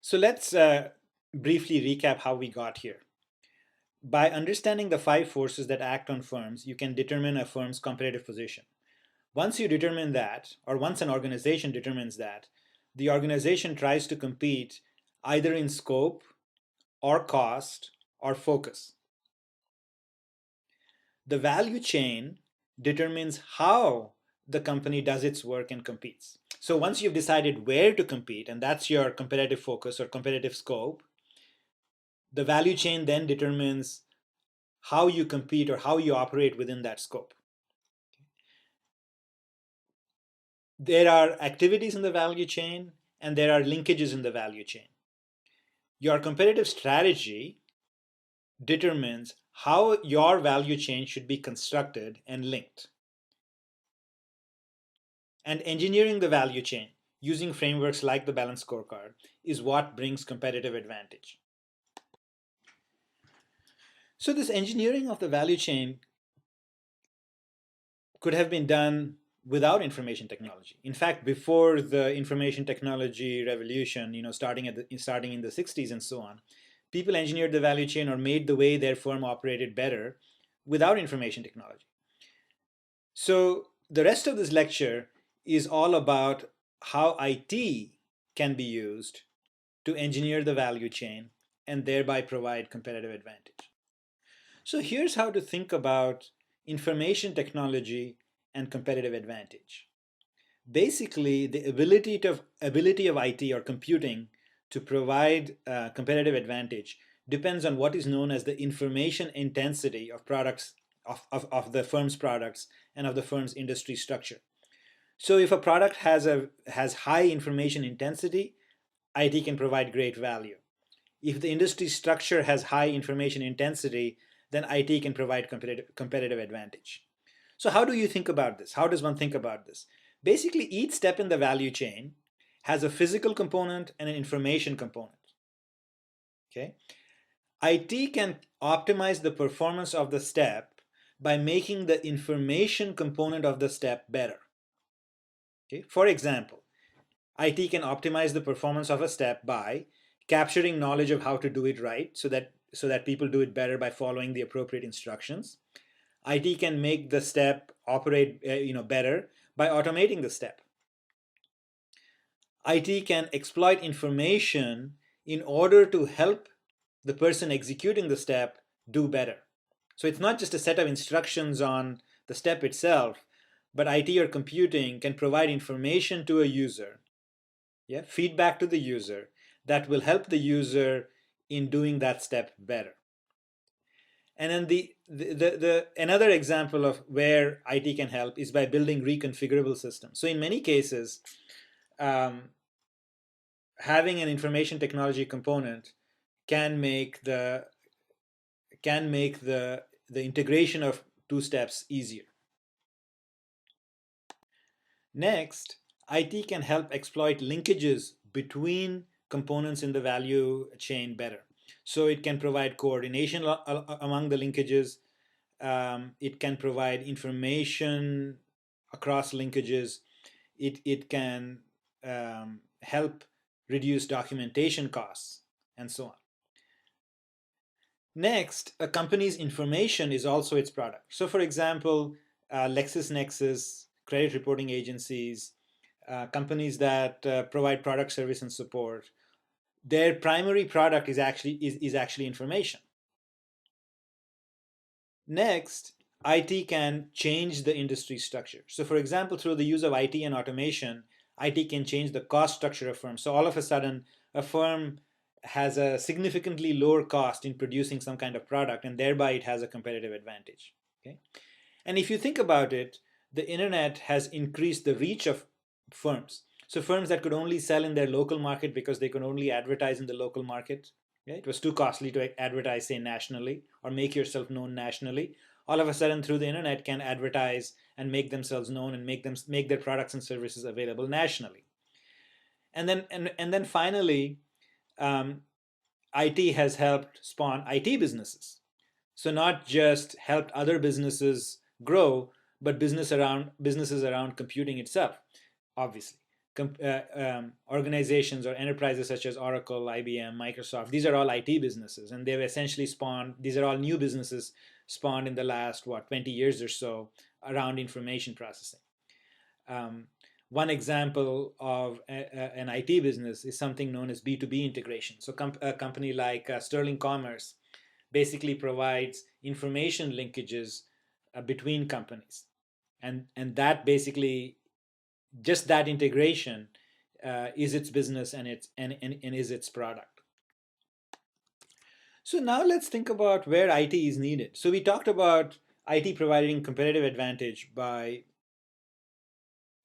So let's briefly recap how we got here. By understanding the five forces that act on firms, you can determine a firm's competitive position. Once you determine that, or once an organization determines that, the organization tries to compete either in scope or cost or focus. The value chain determines how the company does its work and competes. So once you've decided where to compete, and that's your competitive focus or competitive scope, the value chain then determines how you compete or how you operate within that scope. There are activities in the value chain and there are linkages in the value chain. Your competitive strategy determines how your value chain should be constructed and linked. And engineering the value chain using frameworks like the balanced scorecard is what brings competitive advantage. So this engineering of the value chain could have been done without information technology. In fact, before the information technology revolution, starting in the 60s and so on, people engineered the value chain or made the way their firm operated better without information technology. So the rest of this lecture is all about how IT can be used to engineer the value chain and thereby provide competitive advantage. So here's how to think about information technology and competitive advantage. Basically, the ability of IT or computing to provide competitive advantage depends on what is known as the information intensity of products of the firm's products and of the firm's industry structure. So if a product has high information intensity, IT can provide great value. If the industry structure has high information intensity, then IT can provide competitive advantage. So how do you think about this? How does one think about this? Basically, each step in the value chain has a physical component and an information component. Okay? IT can optimize the performance of the step by making the information component of the step better. Okay? For example, IT can optimize the performance of a step by capturing knowledge of how to do it right so that people do it better by following the appropriate instructions. IT can make the step operate better by automating the step. IT can exploit information in order to help the person executing the step do better. So it's not just a set of instructions on the step itself, but IT or computing can provide information to a user, feedback to the user that will help the user in doing that step better. And then the another example of where IT can help is by building reconfigurable systems. So in many cases, having an information technology component can make the integration of two steps easier. Next, IT can help exploit linkages between components in the value chain better. So it can provide coordination among the linkages. It can provide information across linkages. It can help reduce documentation costs and so on. Next, a company's information is also its product. So for example, LexisNexis, credit reporting agencies, companies that provide product, service, and support, their primary product is actually information. Next, IT can change the industry structure. So for example, through the use of IT and automation, IT can change the cost structure of firms. So all of a sudden, a firm has a significantly lower cost in producing some kind of product, and thereby it has a competitive advantage. Okay? And if you think about it, the internet has increased the reach of firms. So firms that could only sell in their local market because they could only advertise in the local market. It was too costly to advertise, say, nationally or make yourself known nationally. All of a sudden, through the internet, can advertise and make themselves known and make their products and services available nationally. And then finally, IT has helped spawn IT businesses. So not just helped other businesses grow, but businesses around computing itself, obviously. organizations or enterprises such as Oracle, IBM, Microsoft, these are all IT businesses, and they've essentially spawned, these are all new businesses spawned in the last, 20 years or so around information processing. Um, One example of an IT business is something known as B2B integration. So a company like Sterling Commerce basically provides information linkages between companies. And that basically, just that integration is its business and is its product. So now let's think about where IT is needed. So we talked about IT providing competitive advantage by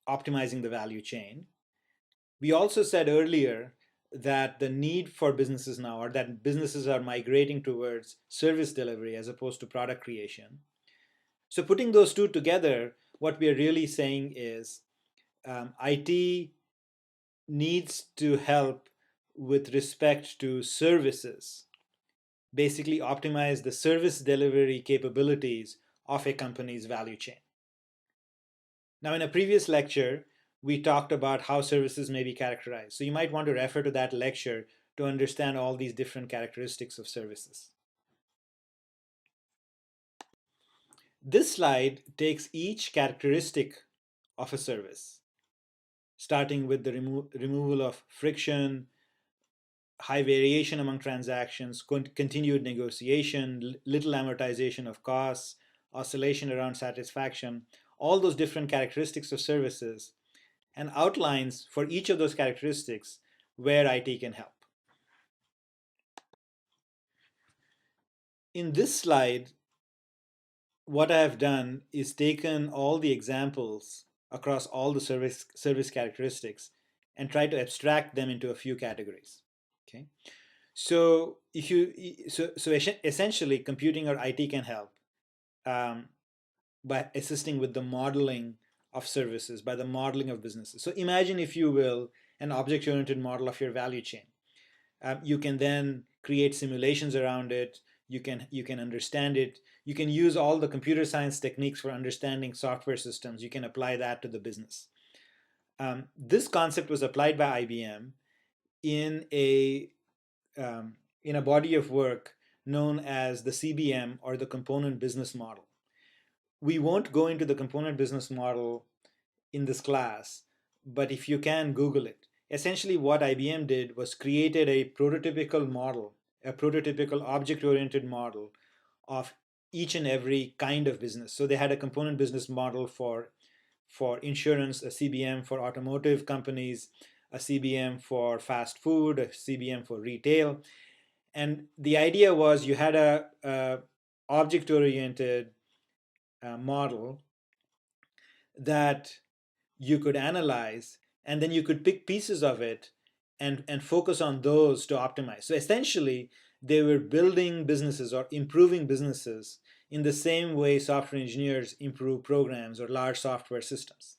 optimizing the value chain. We also said earlier that the need for businesses now, or that businesses are migrating towards service delivery as opposed to product creation. So putting those two together, what we are really saying is IT needs to help with respect to services, basically optimize the service delivery capabilities of a company's value chain. Now, in a previous lecture, we talked about how services may be characterized. So you might want to refer to that lecture to understand all these different characteristics of services. This slide takes each characteristic of a service, starting with the removal of friction, high variation among transactions, continued negotiation, little amortization of costs, oscillation around satisfaction, all those different characteristics of services, and outlines for each of those characteristics where IT can help. In this slide, what I have done is taken all the examples across all the service characteristics and try to abstract them into a few categories. Okay, so if you so essentially, computing or IT can help um, by assisting with the modeling of services, by the modeling of businesses. So imagine, if you will, an object-oriented model of your value chain. You can then create simulations around it. You can understand it. You can use all the computer science techniques for understanding software systems. You can apply that to the business. This concept was applied by IBM in a in a body of work known as the CBM, or the component business model. We won't go into the component business model in this class, but if you can, Google it. Essentially, what IBM did was created a prototypical model, a prototypical object-oriented model of each and every kind of business. So they had a component business model for insurance, a CBM for automotive companies, a CBM for fast food, a CBM for retail. And the idea was, you had a object-oriented model that you could analyze, and then you could pick pieces of it and focus on those to optimize. So essentially, they were building businesses or improving businesses in the same way software engineers improve programs or large software systems.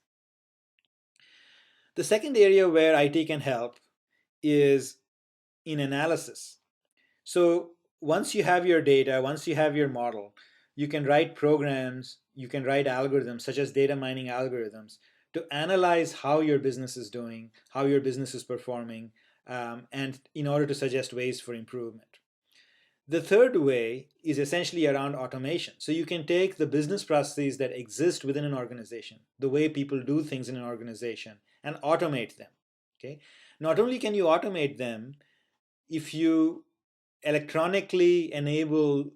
The second area where IT can help is in analysis. So once you have your data, once you have your model, you can write programs, you can write algorithms such as data mining algorithms to analyze how your business is doing, how your business is performing, and in order to suggest ways for improvement. The third way is essentially around automation. So you can take the business processes that exist within an organization, the way people do things in an organization, and automate them. Okay? Not only can you automate them, if you electronically enable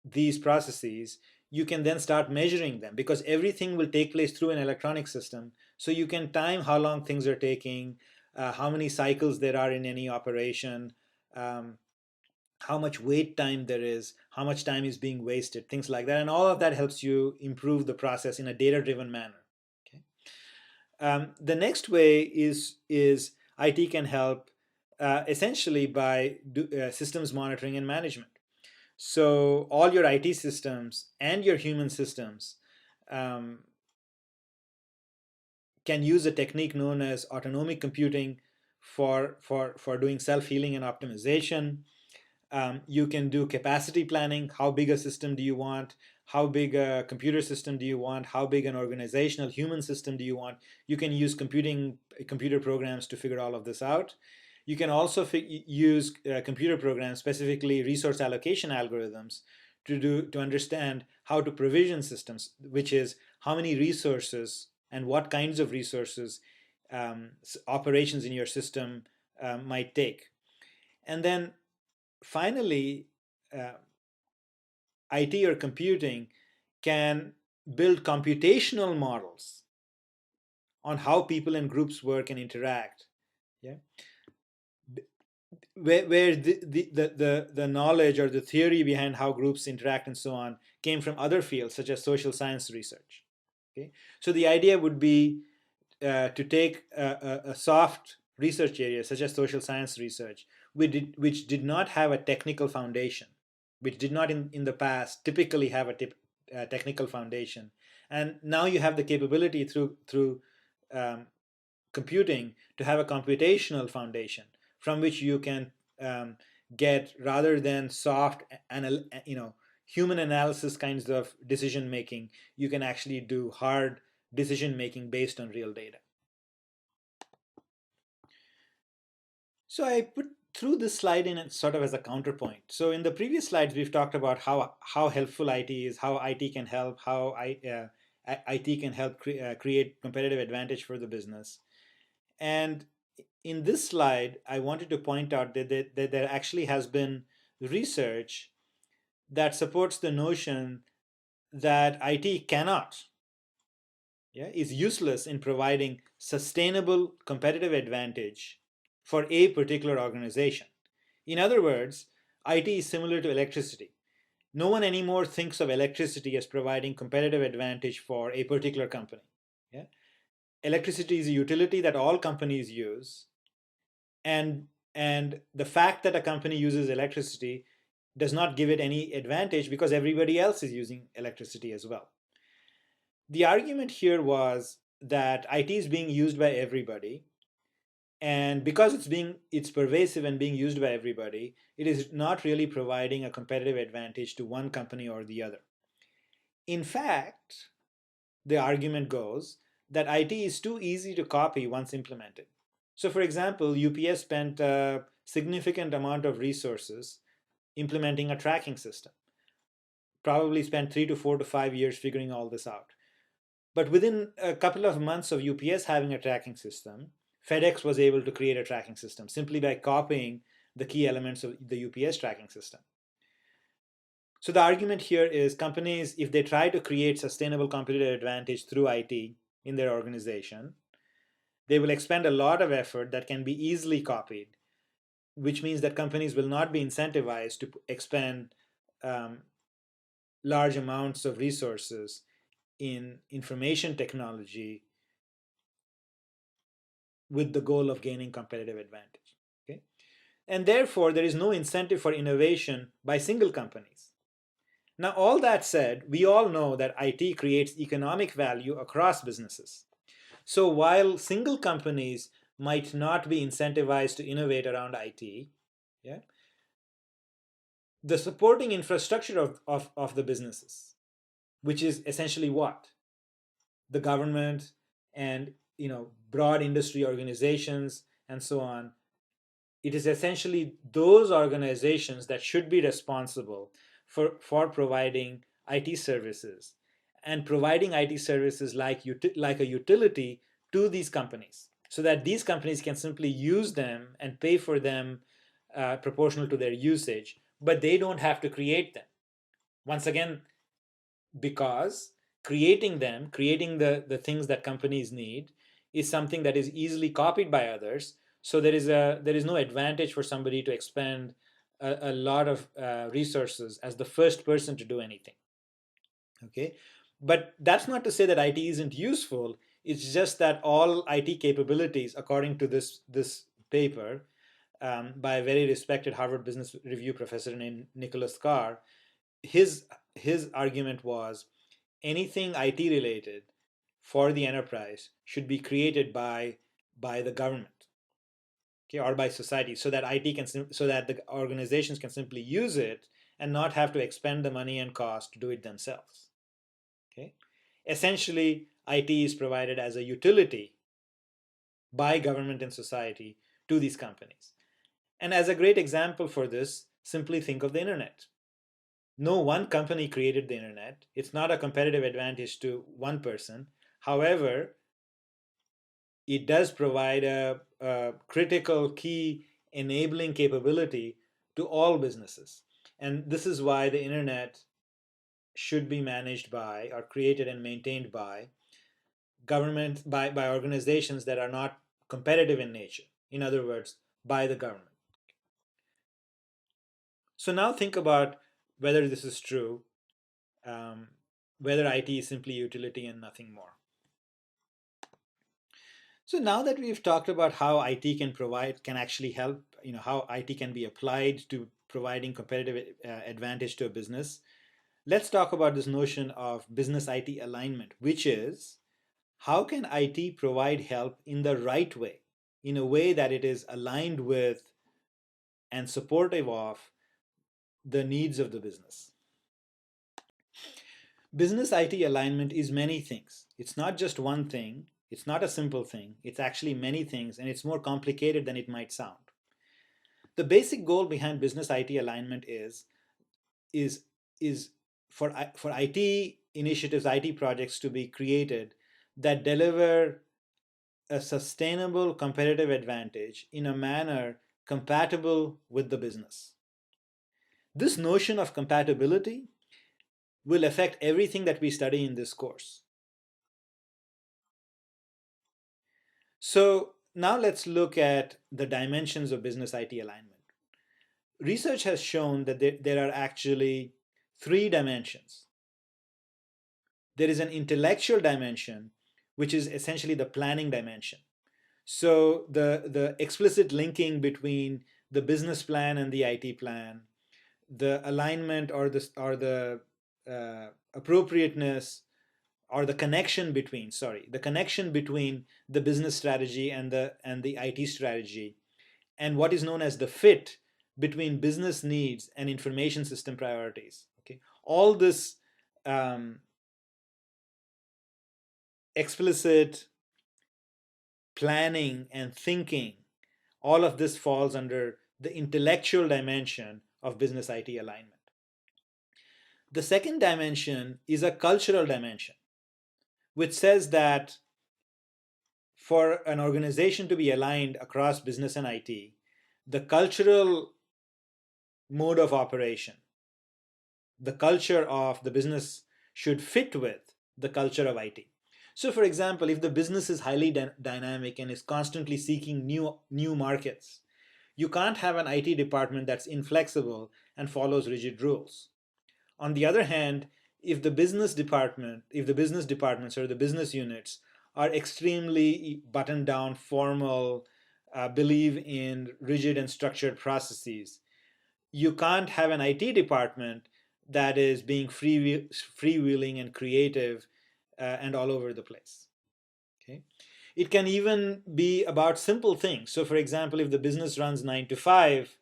these processes, you can then start measuring them, because everything will take place through an electronic system. So you can time how long things are taking, how many cycles there are in any operation, how much wait time there is, how much time is being wasted, things like that. And all of that helps you improve the process in a data-driven manner. Okay? The next way is IT can help essentially by systems monitoring and management. So all your IT systems and your human systems um, can use a technique known as autonomic computing for doing self-healing and optimization. You can do capacity planning. How big a system do you want? How big a computer system do you want? How big an organizational human system do you want? You can use computer programs to figure all of this out. You can also use computer programs, specifically resource allocation algorithms, to understand how to provision systems, which is how many resources and what kinds of resources operations in your system might take. And then finally, uh, IT or computing can build computational models on how people and groups work and interact. Yeah, where the knowledge or the theory behind how groups interact and so on came from other fields such as social science research. Okay, so the idea would be to take a soft research area such as social science research, which did not have a technical foundation, which did not in the past typically have a technical foundation, and now you have the capability through um, computing to have a computational foundation from which you can um, get, rather than soft human analysis kinds of decision making, you can actually do hard decision making based on real data. So I put through this slide in sort of as a counterpoint. So in the previous slides, we've talked about how helpful IT is, how IT can help, how IT can help create competitive advantage for the business. And in this slide, I wanted to point out that there actually has been research that supports the notion that IT cannot, yeah, is useless in providing sustainable competitive advantage for a particular organization. In other words, IT is similar to electricity. No one anymore thinks of electricity as providing competitive advantage for a particular company. Yeah? Electricity is a utility that all companies use, and the fact that a company uses electricity does not give it any advantage because everybody else is using electricity as well. The argument here was that IT is being used by everybody, and because it's pervasive and being used by everybody, it is not really providing a competitive advantage to one company or the other. In fact, the argument goes that IT is too easy to copy once implemented. So for example, UPS spent a significant amount of resources implementing a tracking system, probably spent 3 to 4 to 5 years figuring all this out. But within a couple of months of UPS having a tracking system, FedEx was able to create a tracking system simply by copying the key elements of the UPS tracking system. So the argument here is companies, if they try to create sustainable competitive advantage through IT in their organization, they will expend a lot of effort that can be easily copied, which means that companies will not be incentivized to expend um, large amounts of resources in information technology with the goal of gaining competitive advantage. Okay? And therefore, there is no incentive for innovation by single companies. Now, all that said, we all know that IT creates economic value across businesses. So while single companies might not be incentivized to innovate around IT, yeah, the supporting infrastructure of the businesses, which is essentially what? The government and broad industry organizations and so on, it is essentially those organizations that should be responsible for providing IT services and providing IT services like a utility to these companies so that these companies can simply use them and pay for them proportional to their usage, but they don't have to create them. Once again, because creating the things that companies need is something that is easily copied by others. So there is no advantage for somebody to expend a lot of resources as the first person to do anything. Okay, but that's not to say that IT isn't useful. It's just that all IT capabilities, according to this paper by a very respected Harvard Business Review professor named Nicholas Carr, his argument was anything IT related for the enterprise should be created by the government. okay, or by society, so that so that the organizations can simply use it and not have to expend the money and cost to do it themselves. Okay, essentially, IT is provided as a utility by government and society to these companies. And as a great example for this, simply think of the internet. No one company created the internet. It's not a competitive advantage to one person. However, it does provide a critical key enabling capability to all businesses. And this is why the internet should be managed by, or created and maintained by, government, by organizations that are not competitive in nature. In other words, by the government. So now think about whether this is true, um, whether IT is simply utility and nothing more. So now that we've talked about how IT can actually help, how IT can be applied to providing competitive advantage to a business, let's talk about this notion of business IT alignment, which is how can IT provide help in the right way, in a way that it is aligned with and supportive of the needs of the business. Business IT alignment is many things. It's not just one thing. It's not a simple thing. It's actually many things, and it's more complicated than it might sound. The basic goal behind business IT alignment is is for IT initiatives, IT projects to be created that deliver a sustainable competitive advantage in a manner compatible with the business. This notion of compatibility will affect everything that we study in this course. So now let's look at the dimensions of business IT alignment. Research has shown that there are actually three dimensions. There is an intellectual dimension, which is essentially the planning dimension. So the explicit linking between the business plan and the IT plan, the alignment or the appropriateness or the connection between the business strategy and the IT strategy, and what is known as the fit between business needs and information system priorities. Okay, all this um, explicit planning and thinking, all of this falls under the intellectual dimension of business IT alignment. The second dimension is a cultural dimension, which says that for an organization to be aligned across business and IT, the cultural mode of operation, the culture of the business should fit with the culture of IT. So, for example, if the business is highly dynamic and is constantly seeking new markets, you can't have an IT department that's inflexible and follows rigid rules. On the other hand, if the business departments or the business units are extremely buttoned down, formal, believe in rigid and structured processes, you can't have an IT department that is being freewheeling and creative and all over the place. Okay, it can even be about simple things. So, for example, if the business runs 9 to 5,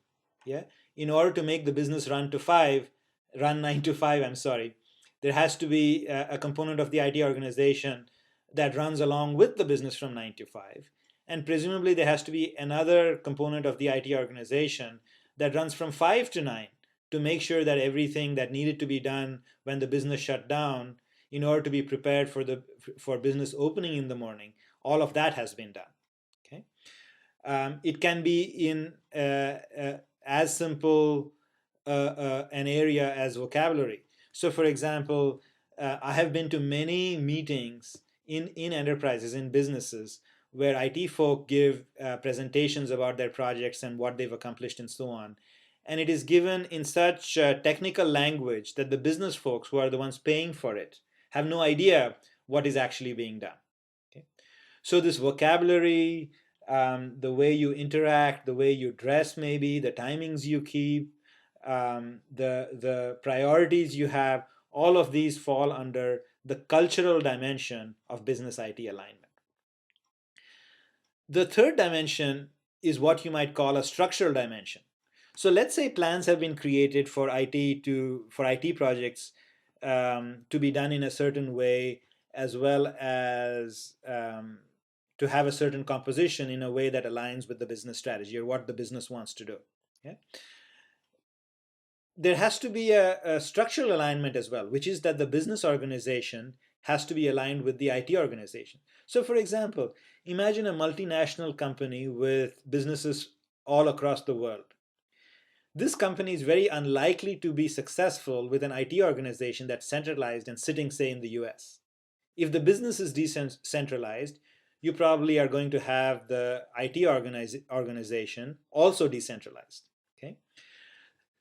yeah, in order to make the business run 9 to 5, I'm sorry, there has to be a component of the IT organization that runs along with the business from 9 to 5, and presumably there has to be another component of the IT organization that runs from 5 to 9 to make sure that everything that needed to be done when the business shut down in order to be prepared for business opening in the morning, all of that has been done. Okay, it can be in as simple an area as vocabulary. So, for example, I have been to many meetings in enterprises, in businesses, where IT folk give presentations about their projects and what they've accomplished and so on. And it is given in such technical language that the business folks, who are the ones paying for it, have no idea what is actually being done. Okay? So this vocabulary, the way you interact, the way you dress, maybe the timings you keep, the priorities you have, all of these fall under the cultural dimension of business IT alignment. The third dimension is what you might call a structural dimension. So let's say plans have been created for IT projects to be done in a certain way, as well as to have a certain composition in a way that aligns with the business strategy or what the business wants to do. Yeah? There has to be a structural alignment as well, which is that the business organization has to be aligned with the IT organization. So, for example, imagine a multinational company with businesses all across the world. This company is very unlikely to be successful with an IT organization that's centralized and sitting, say, in the US. If the business is decentralized, you probably are going to have the IT organization also decentralized. Okay.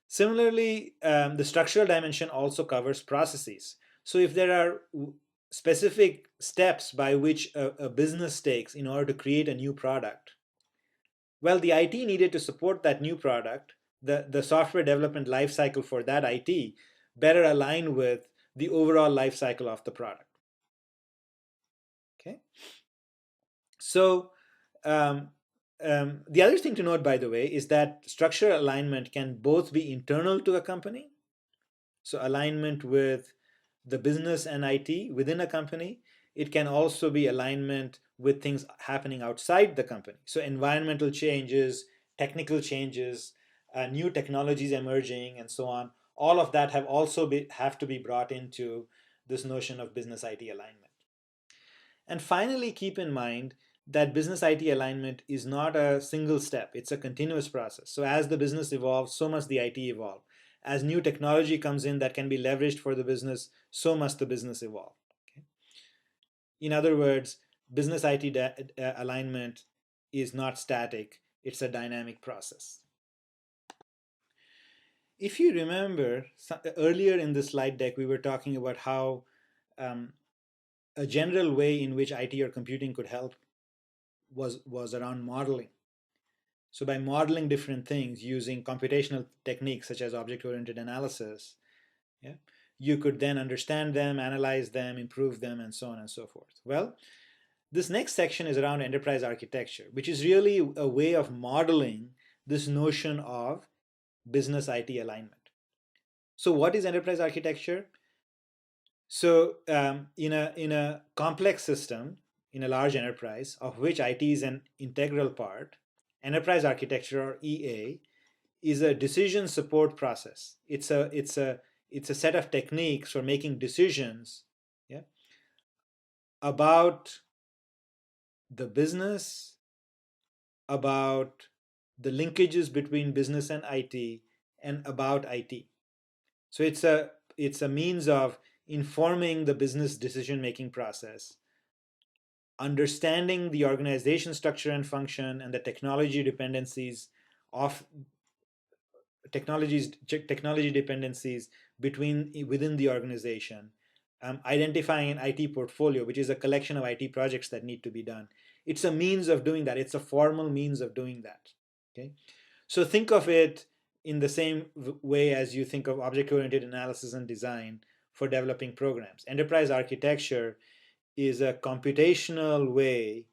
Similarly, the structural dimension also covers processes. So if there are specific steps by which a business takes in order to create a new product, well, the IT needed to support that new product, the software development lifecycle for that IT better align with the overall lifecycle of the product. Okay. So the other thing to note, by the way, is that structural alignment can both be internal to a company, so alignment with the business and IT within a company. It can also be alignment with things happening outside the company. So environmental changes, technical changes, new technologies emerging, and so on. All of that have to be brought into this notion of business IT alignment. And finally, keep in mind that business IT alignment is not a single step, it's a continuous process. So as the business evolves, so must the IT evolve. As new technology comes in that can be leveraged for the business, so must the business evolve. Okay? In other words, business IT alignment is not static, it's a dynamic process. If you remember, earlier in the slide deck, we were talking about how a general way in which IT or computing could help was around modeling. So by modeling different things using computational techniques such as object-oriented analysis, yeah, you could then understand them, analyze them, improve them, and so on and so forth. Well, this next section is around enterprise architecture, which is really a way of modeling this notion of business IT alignment. So what is enterprise architecture? So in a complex system, in a large enterprise, of which IT is an integral part, enterprise architecture, or EA, is a decision support process. It's a set of techniques for making decisions, yeah, about the business, about the linkages between business and IT, and about IT. So it's a means of informing the business decision making process, understanding the organization structure and function, and the of technology dependencies within the organization, identifying an IT portfolio, which is a collection of IT projects that need to be done. It's a means of doing that. It's a formal means of doing that. Okay, so think of it in the same way as you think of object-oriented analysis and design for developing programs. Enterprise architecture is a computational way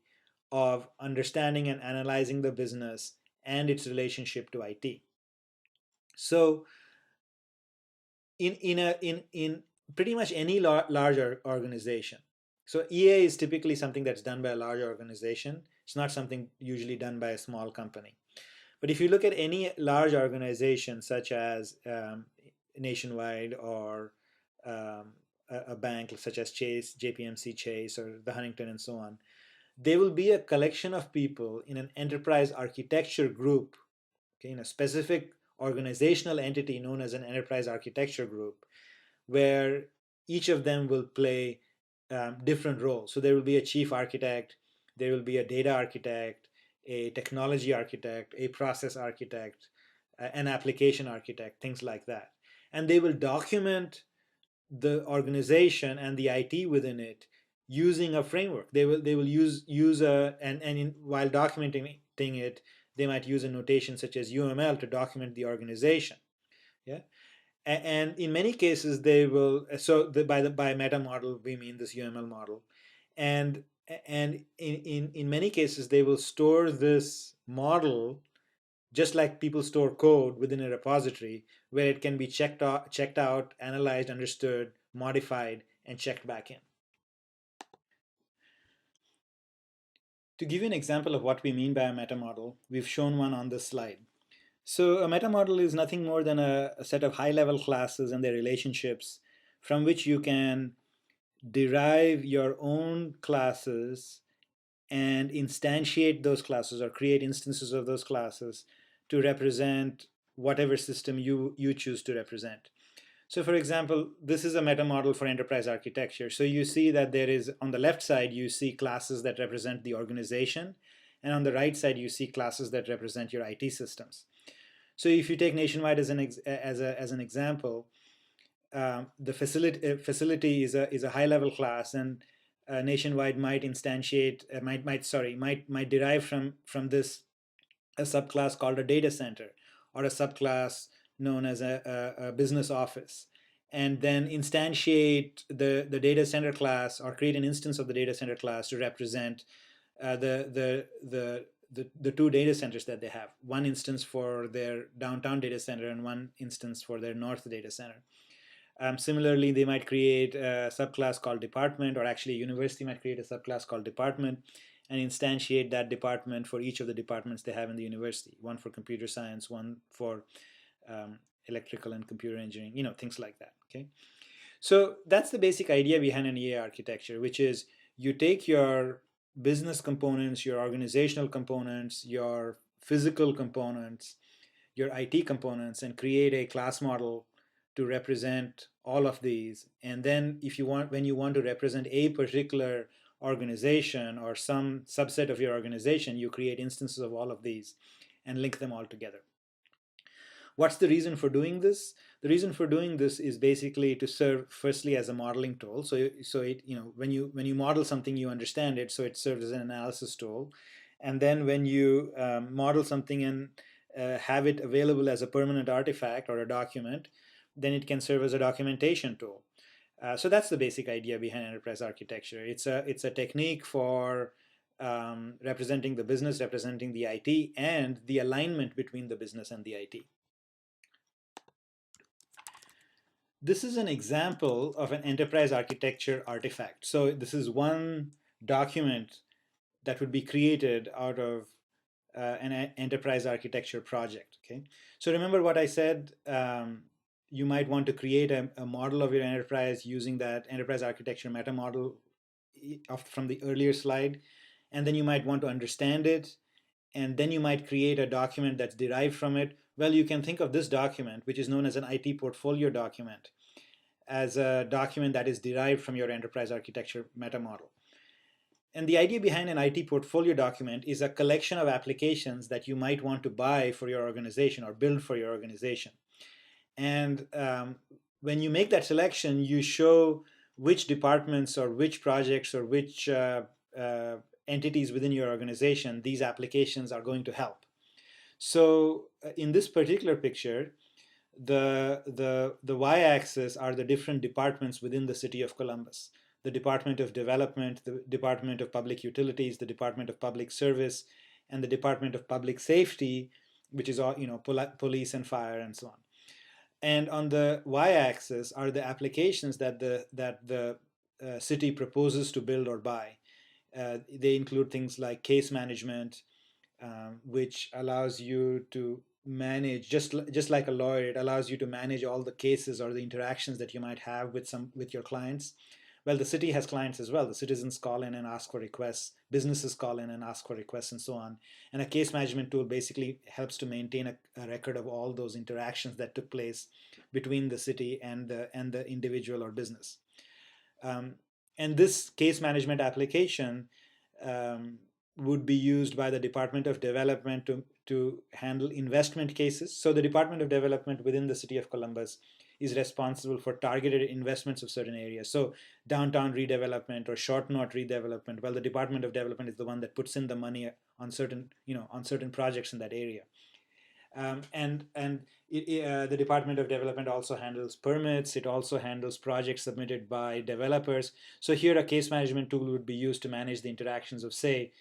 of understanding and analyzing the business and its relationship to IT. So in pretty much any larger organization, so EA is typically something that's done by a large organization. It's not something usually done by a small company. But if you look at any large organization, such as Nationwide, or a bank such as Chase, JPMC Chase, or the Huntington, and so on, there will be a collection of people in an enterprise architecture group, okay, in a specific organizational entity known as an enterprise architecture group, where each of them will play different roles. So there will be a chief architect, there will be a data architect, a technology architect, a process architect, an application architect, things like that. And they will document the organization and the IT within it using a framework. They will use a while documenting it, they might use a notation such as UML to document the organization. Yeah, and in many cases they will. So by meta model we mean this UML model, and And in many cases, they will store this model just like people store code within a repository where it can be checked out, analyzed, understood, modified, and checked back in. To give you an example of what we mean by a meta model, we've shown one on this slide. So a meta model is nothing more than a set of high-level classes and their relationships from which you can derive your own classes and instantiate those classes or create instances of those classes to represent whatever system you choose to represent. So for example, this is a meta model for enterprise architecture. So you see that there is, on the left side, you see classes that represent the organization, and on the right side, you see classes that represent your IT systems. So if you take Nationwide as an example, the facility is a high level class, and Nationwide might instantiate might derive from this a subclass called a data center, or a subclass known as a business office, and then instantiate the data center class or create an instance of the data center class to represent the two data centers that they have, one instance for their downtown data center and one instance for their north data center. Similarly, they might create a subclass called department, or actually a university might create a subclass called department and instantiate that department for each of the departments they have in the university, one for computer science, one for electrical and computer engineering, things like that. Okay, so that's the basic idea behind an EA architecture, which is you take your business components, your organizational components, your physical components, your IT components, and create a class model to represent all of these. And then when you want to represent a particular organization or some subset of your organization, you create instances of all of these and link them all together. What's the reason for doing this? The reason for doing this is basically to serve firstly as a modeling tool. So it, when you model something, you understand it, so it serves as an analysis tool. And then when you model something and have it available as a permanent artifact or a document, then it can serve as a documentation tool. So that's the basic idea behind enterprise architecture. It's a technique for representing the business, representing the IT, and the alignment between the business and the IT. This is an example of an enterprise architecture artifact. So this is one document that would be created out of an enterprise architecture project. Okay, so remember what I said. You might want to create a model of your enterprise using that enterprise architecture meta model from the earlier slide, and then you might want to understand it, and then you might create a document that's derived from it. Well, you can think of this document, which is known as an IT portfolio document, as a document that is derived from your enterprise architecture meta model. And the idea behind an IT portfolio document is a collection of applications that you might want to buy for your organization or build for your organization. And when you make that selection, you show which departments or which projects or which entities within your organization these applications are going to help. So in this particular picture, the y-axis are the different departments within the city of Columbus. The Department of Development, the Department of Public Utilities, the Department of Public Service, and the Department of Public Safety, which is all, police and fire and so on. And on the y-axis are the applications that the city proposes to build or buy. They include things like case management, which allows you to manage, just like a lawyer, it allows you to manage all the cases or the interactions that you might have with your clients. Well, the city has clients as well. The citizens call in and ask for requests, businesses call in and ask for requests, and so on. And a case management tool basically helps to maintain a record of all those interactions that took place between the city and the individual or business. And this case management application would be used by the Department of Development to handle investment cases. So the Department of Development within the city of Columbus is responsible for targeted investments of certain areas. So downtown redevelopment or short knot redevelopment, well, the Department of Development is the one that puts in the money on certain projects in that area. And the Department of Development also handles permits. It also handles projects submitted by developers. So here, a case management tool would be used to manage the interactions of, say,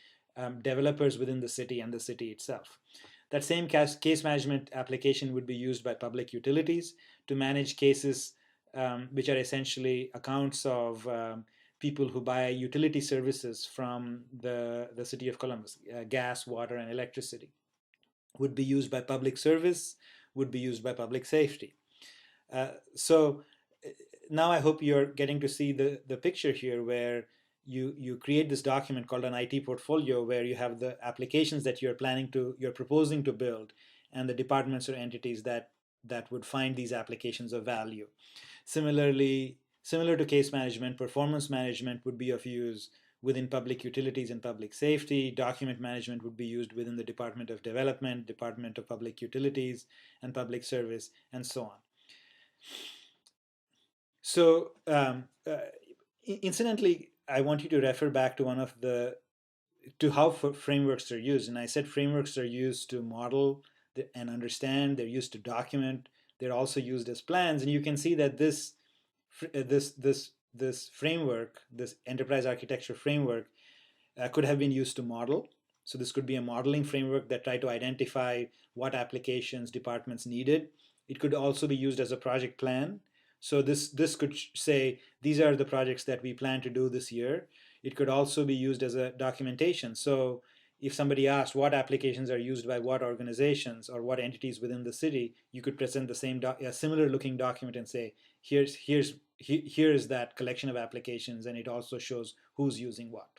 developers within the city and the city itself. That same case management application would be used by public utilities to manage cases which are essentially accounts of people who buy utility services from the city of Columbus, gas, water, and electricity. Would be used by public service, would be used by public safety. So now I hope you're getting to see the picture here where you create this document called an IT portfolio where you have the applications that you're proposing to build and the departments or entities that would find these applications of value. Similar to case management, performance management would be of use within public utilities and public safety. Document management would be used within the Department of Development, Department of Public Utilities and Public Service, and so on. So, incidentally, I want you to refer back to to how frameworks are used. And I said frameworks are used to model and understand. They're used to document. They're also used as plans. And you can see that this framework, this enterprise architecture framework, could have been used to model. So this could be a modeling framework that tried to identify what applications departments needed. It could also be used as a project plan. So this could say, these are the projects that we plan to do this year. It could also be used as a documentation. So if somebody asked what applications are used by what organizations or what entities within the city, you could present the same a similar looking document and say, here's that collection of applications, and it also shows who's using what.